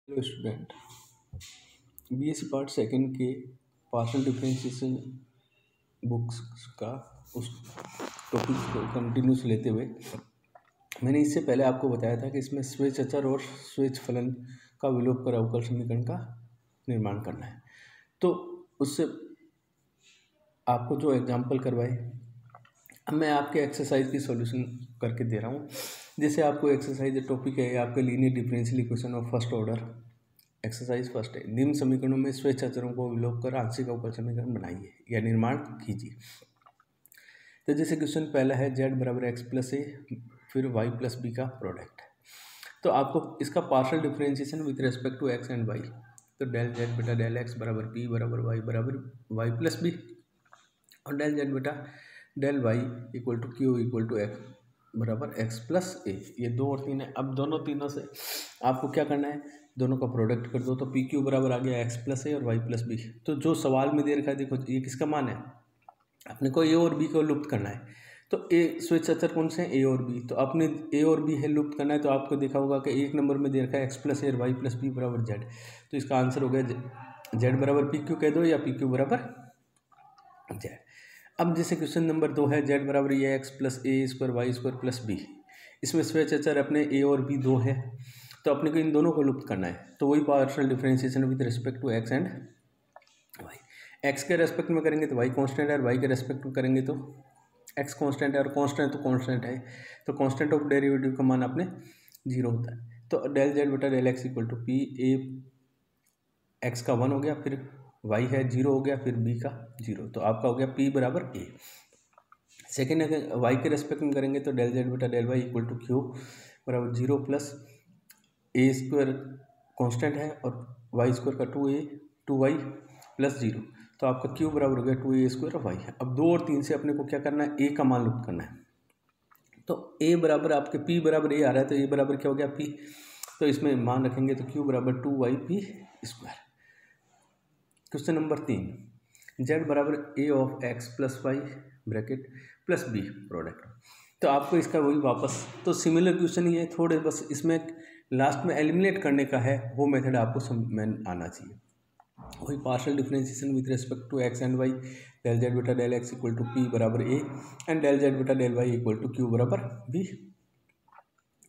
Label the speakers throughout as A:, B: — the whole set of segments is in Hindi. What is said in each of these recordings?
A: Hello student, BSc part second के पार्शियल डिफरेंशिएशन बुक्स का उस टॉपिक को कंटिन्यूस लेते हुए मैंने इससे पहले आपको बताया था कि इसमें स्वेच्छ अचर और स्वेच्छ फलन का विलोप कर अवकल समीकरण का निर्माण करना है। तो उससे आपको जो एग्जाम्पल करवाए, अब मैं आपके एक्सरसाइज की सॉल्यूशन करके दे रहा हूँ। जैसे आपको एक्सरसाइज टॉपिक है आपके linear differential equation of first order. Exercise first है, निम्न समीकरणों में स्वेच्छ अचरों को विलोप कर आंशिक अवकल समीकरण बनाइए या निर्माण कीजिए। तो जैसे क्वेश्चन पहला है z बराबर एक्स प्लस ए फिर y प्लस बी का प्रोडक्ट है। तो आपको इसका partial differentiation with respect to x and y, तो डेल z बेटा डेल एक्स बराबर p बराबर y प्लस बी और डेल z बेटा del y equal to q equal to x बराबर एक्स प्लस ए। ये दो और तीन है। अब दोनों तीनों से आपको क्या करना है, दोनों का प्रोडक्ट कर दो। तो पी क्यू बराबर आ गया एक्स प्लस ए और वाई प्लस बी। तो जो सवाल में दे रखा है, देखो ये किसका मान है, अपने को ए और बी को लुप्त करना है। तो ए स्वेच्छ अचर कौन से हैं, ए और बी। तो आपने ए और बी है लुप्त करना है। तो आपको देखा होगा कि एक नंबर में दे रखा है एक्स प्लस ए और वाई प्लस बी बराबर जेड। तो इसका आंसर हो गया जेड बराबर पी क्यू कह दो या पी क्यू बराबर जेड। अब जैसे क्वेश्चन नंबर 2 है, जेड बराबर ये एक्स प्लस ए square Y square plus B. इसमें स्वेच्छ अचर अपने ए और बी दो है, तो अपने को इन दोनों को लुप्त करना है। तो वही partial differentiation with respect to x and y. X के रेस्पेक्ट में करेंगे तो वाई कांस्टेंट है, और वाई के रेस्पेक्ट में करेंगे तो एक्स कांस्टेंट है, और कांस्टेंट तो कांस्टेंट है। तो कांस्टेंट ऑफ डेरिवेटिव का मान अपने 0 होता है। तो डेल जेड बटा del x equal to p a x का 1 हो गया, फिर वाई है 0 हो गया, फिर बी का 0। तो आपका हो गया पी बराबर ए। सेकेंड अगर वाई के रेस्पेक्ट में करेंगे तो डेल जेड बटा del Y equal to q बराबर 0 प्लस ए स्क्वायर कॉन्स्टेंट है और वाई स्क्वायर का 2 वाई प्लस 0। तो आपका क्यू बराबर हो गया 2a स्क्वायर और वाई है। अब 2 और 3 से अपने को क्या करना है, ए का मान लुप्त करना है। तो ए बराबर आपके पी बराबर ए आ रहा है, तो ए बराबर क्या हो गया पी। तो इसमें मान रखेंगे तो क्यू बराबर 2y p square. Question number 3, z बराबर a of x plus y bracket plus b product. तो आपको इसका वही वापस, तो सिमिलर क्वेश्चन ही है, थोड़े बस इसमें लास्ट में एलिमिनेट करने का है, वो मेथड आपको समझ आना चाहिए। वही partial differentiation with respect to x and y, del Z बेटा del x equal to p बराबर ए एंड डेल जेड बेटा del Y equal to q बराबर बी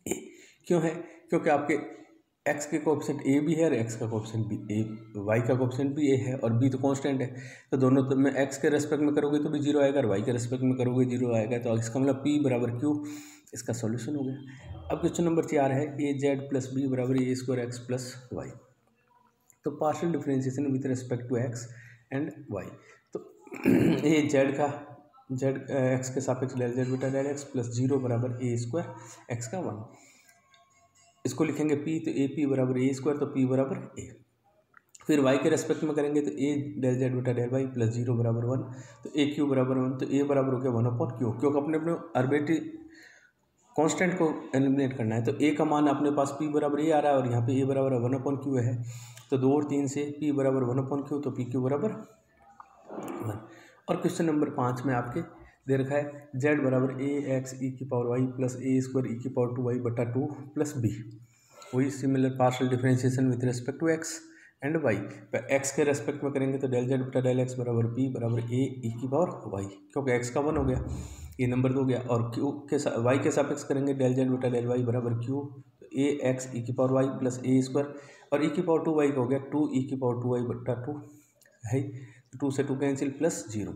A: ए। क्यों है, क्योंकि आपके एक्स के कोएफिशिएंट ए भी है और एक्स का कोएफिशिएंट भी ए, वाई का कोएफिशिएंट भी ए है और बी तो कांस्टेंट है। तो दोनों तो में एक्स के रेस्पेक्ट में करोगे तो भी 0 आएगा और वाई के रेस्पेक्ट में करोगे 0 आएगा। तो इसका मतलब पी बराबर क्यू इसका सॉल्यूशन हो गया। अब क्वेश्चन नंबर 4 है, ए जेड प्लस बी बराबर a square x plus y. तो partial differentiation with respect to x and y. तो ए जेड का जेड एक्स के सापेक्ष डेल जेड बेटा डेल एक्स प्लस 0 बराबर ए स्क्वायर एक्स का 1। इसको लिखेंगे p, तो ए पी बराबर ए स्क्वायर, तो p बराबर ए। फिर y के रेस्पेक्ट में करेंगे तो a डेल जेड बेटा डेल वाई प्लस 0 बराबर 1, तो ए क्यू बराबर 1। तो a बराबर हो गया 1/q, क्योंकि अपने अपने आर्बिट्री कांस्टेंट को एलिमिनेट करना है। तो a का मान अपने पास p बराबर a आ रहा है और यहाँ पे a बराबर 1/q है। तो 2 और 3 से p बराबर 1/q, तो p q बराबर 1। और क्वेश्चन नंबर 5 में आपके दे रखा है, z बराबर ए एक्स ई की पावर वाई प्लस ए स्क्वायर ई की पावर 2y बटा 2 प्लस बी। वही similar partial differentiation with respect to x and y. X के रेस्पेक्ट में करेंगे तो डेल जेड बटा डेल एक्स बराबर पी बराबर ए ई की पावर वाई, क्योंकि एक्स का 1 हो गया, ये नंबर 2 हो गया। और क्यू के वाई के सापेक्ष करेंगे डेल जेड बटा डेल वाई बराबर क्यू ए एक्स ई की पावर वाई प्लस ए स्क्वायर और ई की पावर 2y का हो गया 2 ई की पावर 2y बटा 2 है, 2 से 2 कैंसिल प्लस 0।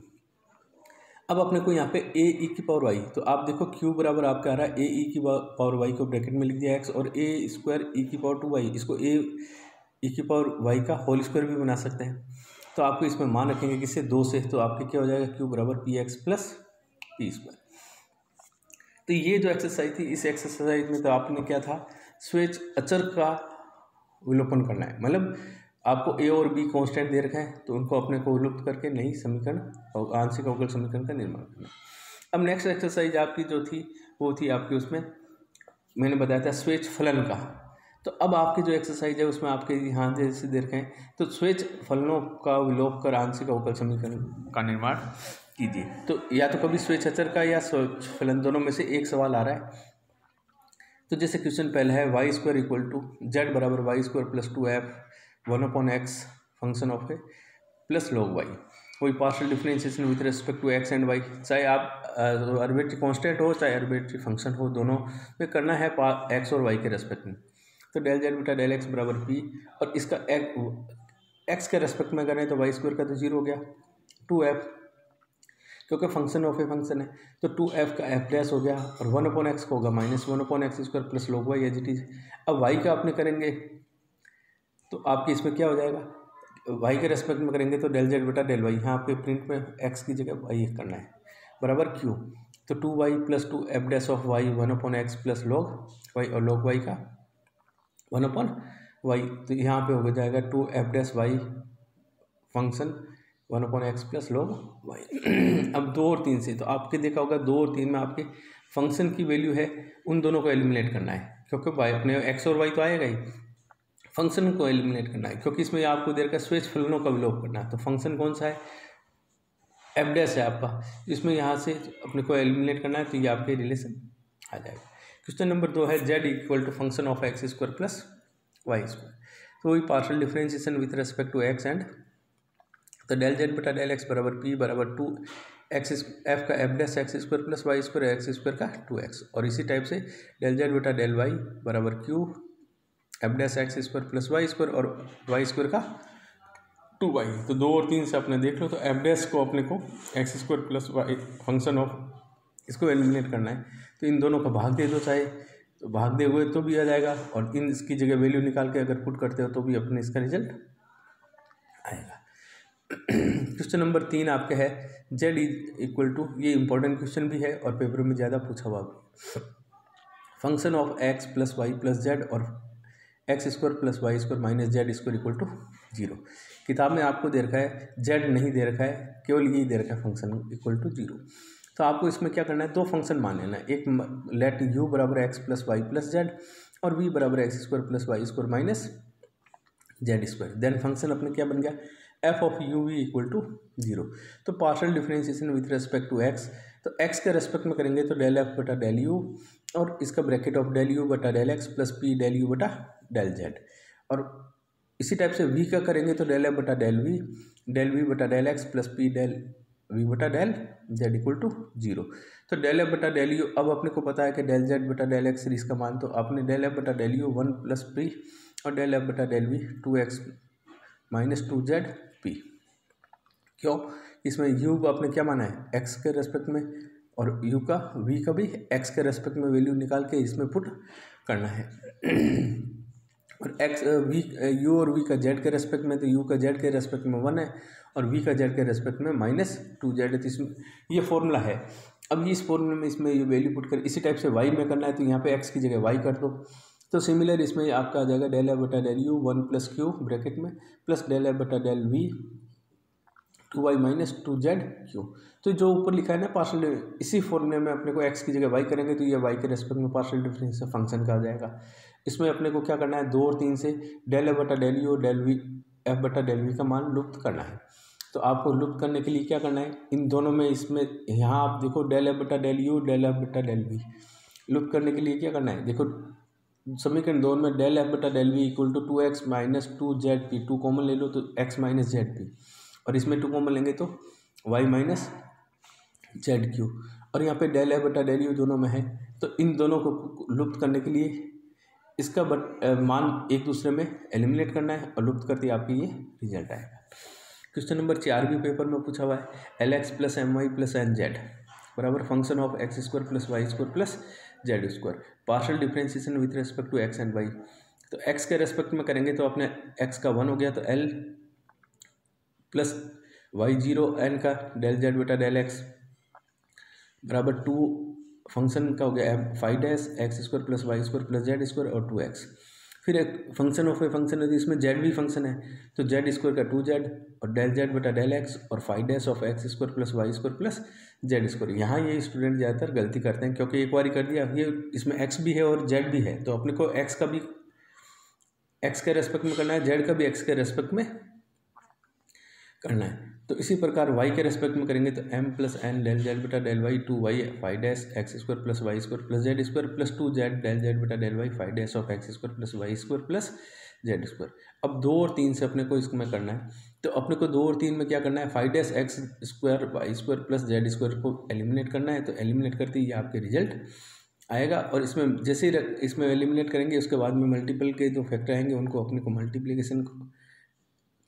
A: अब अपने को यहाँ पे ए ई की पावर वाई, तो आप देखो क्यू बराबर आपका आ रहा है ए ई की पावर वाई को ब्रैकेट में लिख दिया एक्स, और ए स्क्वायर ई की पावर 2y, इसको ए ई की पावर वाई का होल स्क्वायर भी बना सकते हैं। तो आपको इसमें मान रखेंगे किससे, 2 से, तो आपके क्या हो जाएगा क्यू बराबर P x plus P square. तो ये जो एक्सरसाइज थी, इस एक्सरसाइज में तो आपने क्या था, स्वेच्छ अचर का विलोपन करना है। मतलब आपको ए और बी कांस्टेंट दे रखे हैं, तो उनको अपने को विलुप्त करके नई समीकरण और आंशिक अवकल समीकरण का निर्माण करना। अब नेक्स्ट एक्सरसाइज आपकी जो थी वो थी आपकी, उसमें मैंने बताया था स्वेच्छ फलन का। तो अब आपकी जो एक्सरसाइज है उसमें आपके यहाँ जैसे दे रखे हैं, तो स्वेच्छ फलनों का विलोप कर आंशिक अवकल समीकरण का निर्माण कीजिए। तो या तो कभी स्वेच्छ अचर का या स्वेच्छ फलन, दोनों में से एक सवाल आ रहा है। तो जैसे क्वेश्चन पहला है y square equal to z बराबर y square plus 2f 1/x function of a plus log y, वही partial differentiation with respect to x and y, चाहे आप आर्बिट्री कांस्टेंट हो चाहे आर्बिट्री फंक्शन हो, दोनों में करना है एक्स और वाई के रेस्पेक्ट में। तो डेल जेड बटा डेल एक्स बराबर पी, और इसका एक्स के रेस्पेक्ट में करें तो वाई स्क्वायर का तो 0 हो गया, 2f क्योंकि फंक्शन ऑफ ए फंक्शन है, तो 2f का एफ डैश हो गया, और 1/x को होगा -1/x square plus log y as it is. अब वाई का आपने करेंगे तो आपके इसमें क्या हो जाएगा, वाई के रेस्पेक्ट में करेंगे तो डेल जेड बटा डेल वाई, यहाँ आपके प्रिंट में एक्स की जगह वाई करना है, बराबर क्यू, तो 2y plus 2f dash of y 1/x plus log y, और लॉग वाई का 1/y, तो यहाँ पे हो जाएगा 2f dash y function 1/x plus log y. अब 2 और 3 से तो आपके देखा होगा 2 और 3 में आपके फंक्शन की वैल्यू है, उन दोनों को एलिमिनेट करना है, क्योंकि वाई अपने एक्स और वाई तो आएगा ही, फंक्शन को एलिमिनेट करना है, क्योंकि इसमें आपको देर का स्वेच फलनों का विलोप करना है। तो फंक्शन कौन सा है, एफ डैश है आपका, इसमें यहाँ से अपने को एलिमिनेट करना है, तो ये आपके रिलेशन आ जाएगा। क्वेश्चन नंबर 2 है Z equal to function of x square plus Y square, तो वही partial differentiation with respect to x and, तो डेल जेड बटा डेल एक्स बराबर पी बराबर 2x एफ का F dash x square plus Y square X square का 2x, और इसी टाइप से डेल जेड बटा डेल वाई बराबर Q F dash x square plus Y square और वाई स्क्वायर का 2y। तो 2 और 3 से आपने देख लो, तो एफ डैश को अपने को X square plus Y function of इसको एलिमिनेट करना है, तो इन दोनों का भाग दे दो, चाहे तो भाग दे हुए तो भी आ जाएगा, और इन इसकी जगह वैल्यू निकाल के अगर पुट करते हो तो भी अपने इसका रिजल्ट आएगा। क्वेश्चन नंबर 3 आपके है जेड इक्वल टू, ये इंपॉर्टेंट क्वेश्चन भी है और पेपर में ज़्यादा पूछा हुआ भी, function of x plus Y plus Z और x square plus Y square minus Z square equal to 0। किताब में आपको दे रखा है जेड नहीं दे रखा है, केवल यही दे रखा है फंक्शन इक्वल टू 0। तो आपको इसमें क्या करना है, 2 फंक्शन मान लेना है, एक लेट यू बराबर x plus Y plus Z और वी बराबर X square plus Y square minus Z square. Then function अपने क्या बन गया, F of U V equal to 0। तो partial differentiation with respect to X, तो एक्स के रेस्पेक्ट में करेंगे तो डेल एफ बटा डेल यू, और इसका ब्रैकेट ऑफ डेल यू बटा del x plus P del U बटा डेल जेड, और इसी टाइप से वी का करेंगे तो डेल एफ बटा डेल वी बटा del x plus P del V बटा डेल जेड इक्वल टू 0। तो डेल एफ बटा डेल यू, अब अपने को पता है कि डेल जेड बटा डेल एक्स इसका मान, तो आपने डेल एफ बटा डेल यू 1 प्लस पी और डेल एफ बटा del V 2x minus 2z P. क्यों, इसमें यू को आपने क्या माना है एक्स के रेस्पेक्ट में, और यू का वी का भी एक्स के रेस्पेक्ट में वैल्यू निकाल के इसमें पुट करना है। और एक्स वी यू और वी का जेड के रेस्पेक्ट में, तो यू का जेड के रेस्पेक्ट में 1 है और वी का जेड के रेस्पेक्ट में -2z है, तो इसमें ये फॉर्मूला है। अब इस फॉर्मूले में इसमें ये वैल्यू पुट कर, इसी टाइप से वाई में करना है, तो यहाँ पे एक्स की जगह वाई कर दो। तो सिमिलर इसमें आपका आ जाएगा डेल एफ बटा del U 1 plus Q bracket में प्लस डेल एफ बटा del V 2y minus 2z Q. तो जो ऊपर लिखा है ना पार्शियल, इसी फॉर्मूले में अपने को x की जगह y करेंगे तो ये y के रेस्पेक्ट में पार्शियल डिफरेंस फंक्शन का आ जाएगा। इसमें अपने को क्या करना है, 2 और 3 से डेल एफ बटा del U del V F बटा डेल वी का मान लुप्त करना है। तो आपको लुप्त करने के लिए क्या करना है, इन दोनों में इसमें यहाँ आप देखो डेल एफ बटा डेल यू डेल एफ बटा डेल वी, लुप्त करने के लिए क्या करना है, देखो समीकरण 2 में डेल एफ बटा del V equal to 2x minus 2z P, 2 common ले लो तो x माइनस जेड पी, और इसमें 2 कॉमन लेंगे तो y माइनस जेड क्यू, और यहाँ पे डेल एफ बटा डेल यू दोनों में है, तो इन दोनों को लुप्त करने के लिए इसका मान एक दूसरे में एलिमिनेट करना है, और लुप्त करते आपकी ये रिजल्ट आएगा। क्वेश्चन नंबर 4 भी पेपर में पूछा हुआ है, l x plus m y plus n z बराबर function of x square plus Y square plus Z square, partial differentiation with respect to x and y. तो एक्स के रेस्पेक्ट में करेंगे तो अपने एक्स का 1 हो गया, तो एल प्लस वाई 0 एन का डेल जेड बेटा डेल एक्स बराबर 2 फंक्शन का हो गया M 5 dash x square plus Y square plus Z square और 2x। फिर एक फंक्शन ऑफ ए फंक्शन है, तो इसमें जेड भी फंक्शन है, तो जेड स्क्वायर का 2z और डेल जेड बटा डेल एक्स और 5 dash of x square plus Y square plus Z square. यहाँ ये स्टूडेंट ज़्यादातर गलती करते हैं, क्योंकि एक बार कर दिया, ये इसमें x भी है और z भी है, तो अपने को x का भी x के रेस्पेक्ट में करना है, z का भी x के रेस्पेक्ट में करना है। तो इसी प्रकार y के रेस्पेक्ट में करेंगे तो m plus n del Z बटा del y 2y five dash x square plus Y square plus Z square plus 2z del Z बटा del y five dash of x square plus Y square plus Z square. अब 2 और 3 से अपने को इसमें करना है, तो अपने को 2 और 3 में क्या करना है, five dash x square Y square plus Z square को एलिमिनेट करना है। तो एलिमिनेट करते ही ये आपके रिजल्ट आएगा, और इसमें जैसे ही इसमें एलिमिनेट करेंगे उसके बाद में मल्टीपल के जो फैक्टर आएंगे उनको अपने को मल्टीप्लिकेशन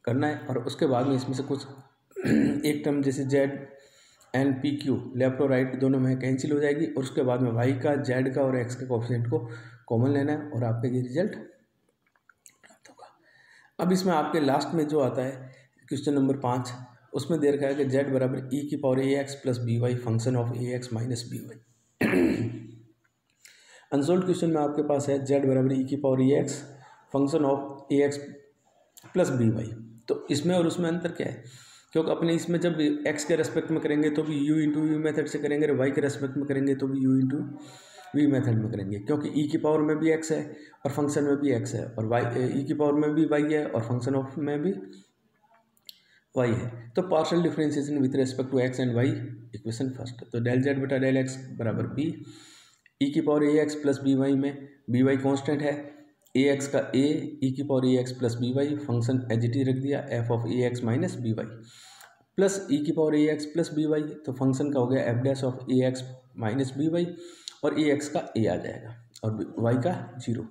A: करना है, और उसके बाद में इसमें से कुछ एक टर्म जैसे Z N P Q left और राइट दोनों में कैंसिल हो जाएगी, और उसके बाद में वाई का जेड का और एक्स का कोएफिशिएंट को कॉमन लेना है और आपका ये रिजल्ट प्राप्त होगा। अब इसमें आपके लास्ट में जो आता है क्वेश्चन नंबर 5, उसमें दे रखा है कि जेड बराबर ई की power A x plus B Y function of A x minus B Y. Unsolved question में आपके पास है जेड बराबर ई की power A x function of A x plus B Y. तो इसमें और उसमें अंतर क्या है, क्योंकि अपने इसमें जब x के रेस्पेक्ट में करेंगे तो भी u इंटू वी मेथड से करेंगे, और y के रेस्पेक्ट में करेंगे तो भी u इंटू वी मेथड में करेंगे, क्योंकि e की पावर में भी x है और फंक्शन में भी x है, और e की पावर में भी y है और फंक्शन ऑफ में भी y है। तो partial differentiation with respect to x and y equation first. तो डेल जेड बटा डेल एक्स बराबर b e की पावर ए एक्स प्लस बी वाई में बी वाई कॉन्स्टेंट है, ए एक्स का a e की पावर ए x plus B Y function h t रख दिया f of A x minus B y plus e की पावर ए एक्स प्लस बी वाई, तो फंक्शन का हो गया F dash of A x minus B Y, और ए एक्स का ए आ जाएगा और वाई का 0।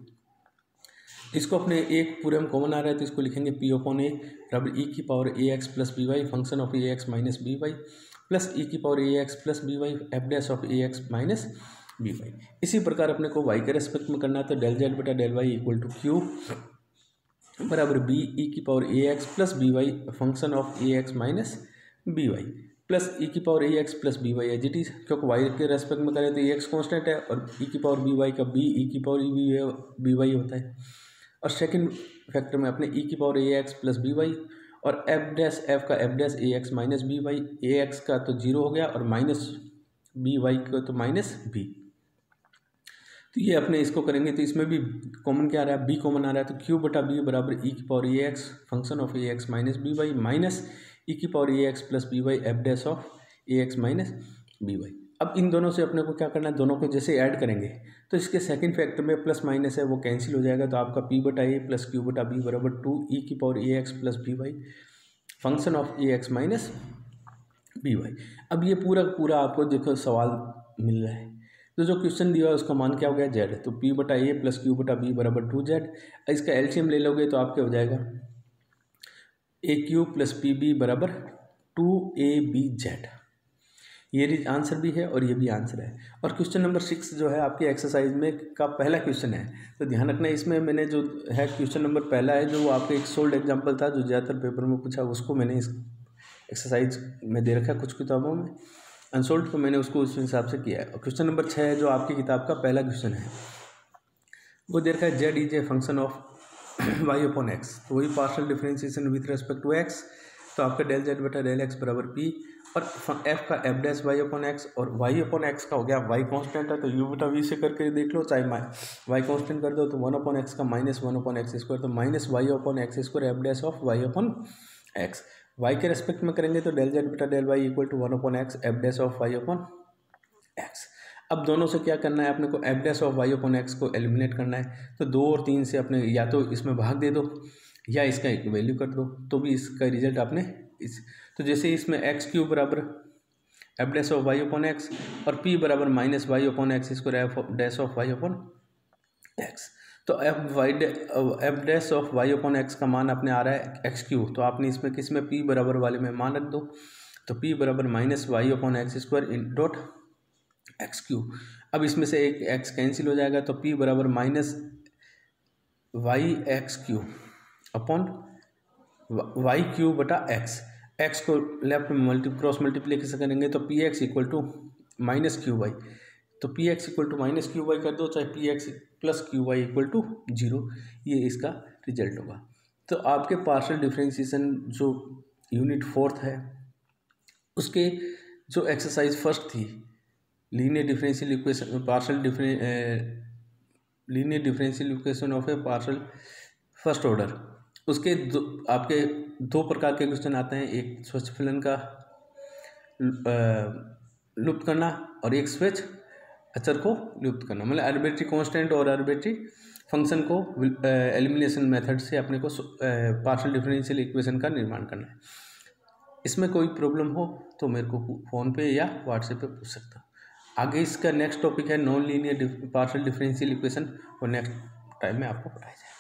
A: इसको अपने एक पूरे में कॉमन आ रहा है तो इसको लिखेंगे पी ओपन ए बराबर ई की power A x plus B Y function of A x minus B y plus e की power A x plus B y f dash of A x minus B y. इसी प्रकार अपने को वाई के रेस्पेक्ट में करना है, तो डेल जेड बटा del Y equal to q बराबर बी ई की power A x plus B Y function of A x minus B y plus e की power A x plus B y as it is, क्योंकि वाई के रेस्पेक्ट में करें तो ए एक्स कॉन्स्टेंट है और ई की पावर बी वाई का बी ई की पावर बी वाई होता है, और सेकंड फैक्टर में अपने ई की पावर ए एक्स प्लस बी वाई और एफ डैश एफ का एफ डैश ए एक्स माइनस बी वाई, ए एक्स का तो 0 हो गया और माइनस बी वाई का तो माइनस बी। तो ये अपने इसको करेंगे तो इसमें भी कॉमन क्या आ रहा है, बी कॉमन आ रहा है, तो क्यू बटा बी बराबर ई की power A x function of A x minus B y minus e की power A x plus B y f dash of A x minus B Y. अब इन दोनों से अपने को क्या करना है, दोनों को जैसे ऐड करेंगे तो इसके सेकंड फैक्टर में प्लस माइनस है वो कैंसिल हो जाएगा, तो आपका पी बटा ए प्लस क्यू बटा बी बराबर 2 ई की power A x plus B Y function of A x minus B Y. अब ये पूरा आपको देखो सवाल मिल रहा है, तो जो क्वेश्चन दिया है उसका मान क्या हो गया जेड, तो पी बटा ए प्लस क्यू बटा बी बराबर 2z। इसका एलसीएम ले लोगे तो आपके हो जाएगा ए क्यू प्लस पी बी बराबर 2ab/z। ये आंसर भी है और ये भी आंसर है। और क्वेश्चन नंबर 6 जो है आपकी एक्सरसाइज में का पहला क्वेश्चन है, तो ध्यान रखना इसमें मैंने जो है क्वेश्चन नंबर पहला है जो आपका एक सोल्ड एग्जाम्पल था जो ज़्यादातर पेपर में पूछा, उसको मैंने इस एक्सरसाइज में दे रखा है कुछ किताबों में, अनसोल्ड तो मैंने उसको उस हिसाब से किया है। और क्वेश्चन नंबर 6 है जो आपकी किताब का पहला क्वेश्चन है, वो दे रखा है Z is a function of Y upon x, तो वही partial differentiation with respect to X, तो आपका डेल जेड बटा डेल एक्स बराबर पी और एफ का F dash Y upon x, और वाई अपॉन एक्स का हो गया वाई कांस्टेंट है तो यू बटा वी से करके देख लो, चाहे वाई कांस्टेंट कर दो तो 1 अपॉन एक्स का माइनस 1 अपॉन एक्स स्क्वायर, तो minus Y upon x square F dash of Y upon X. Y के रेस्पेक्ट में करेंगे तो डेल जेड बटा del Y equal to 1 upon X F dash of Y upon X. अब दोनों से क्या करना है अपने को, F dash of Y upon X को एलिमिनेट करना है, तो 2 और 3 से अपने या तो इसमें भाग दे दो या इसका एक वैल्यू कर दो, तो भी इसका रिजल्ट आपने तो जैसे इसमें एक्स क्यूब बराबर f dash of Y upon x और पी बराबर minus Y upon x square F dash of Y upon x, तो f dash of Y upon x का मान अपने आ रहा है एक्स क्यू, तो आपने इसमें किस में पी बराबर वाले में मान रख दो, तो पी बराबर minus Y upon x square in dot X Q. अब इसमें से एक एक्स कैंसिल हो जाएगा, तो पी बराबर minus y x q upon y q बटा एक्स, एक्स को लेफ्ट में क्रॉस मल्टीप्लीकेशन करेंगे तो p x equal to minus q y, तो p x equal to minus q y कर दो, चाहे p x plus q y equal to 0, ये इसका रिजल्ट होगा। तो आपके पार्शियल डिफरेंशिएशन जो यूनिट 4th है उसके जो एक्सरसाइज फर्स्ट थी linear differential equation linear differential equation of A partial first order, उसके आपके दो प्रकार के क्वेश्चन आते हैं, एक स्वच्छ फलन का लुप्त करना और एक स्वच्छ अचर को लुप्त करना, मतलब आर्बिट्री कांस्टेंट और आर्बिट्री फंक्शन को एलिमिनेशन मेथड से अपने को पार्शियल डिफरेंशियल इक्वेशन का निर्माण करना है। इसमें कोई प्रॉब्लम हो तो मेरे को फ़ोन पे या व्हाट्सएप पे पूछ सकता हूँ। आगे इसका नेक्स्ट टॉपिक है non linear partial differential equation, और नेक्स्ट टाइम में आपको पढ़ाया जाएगा।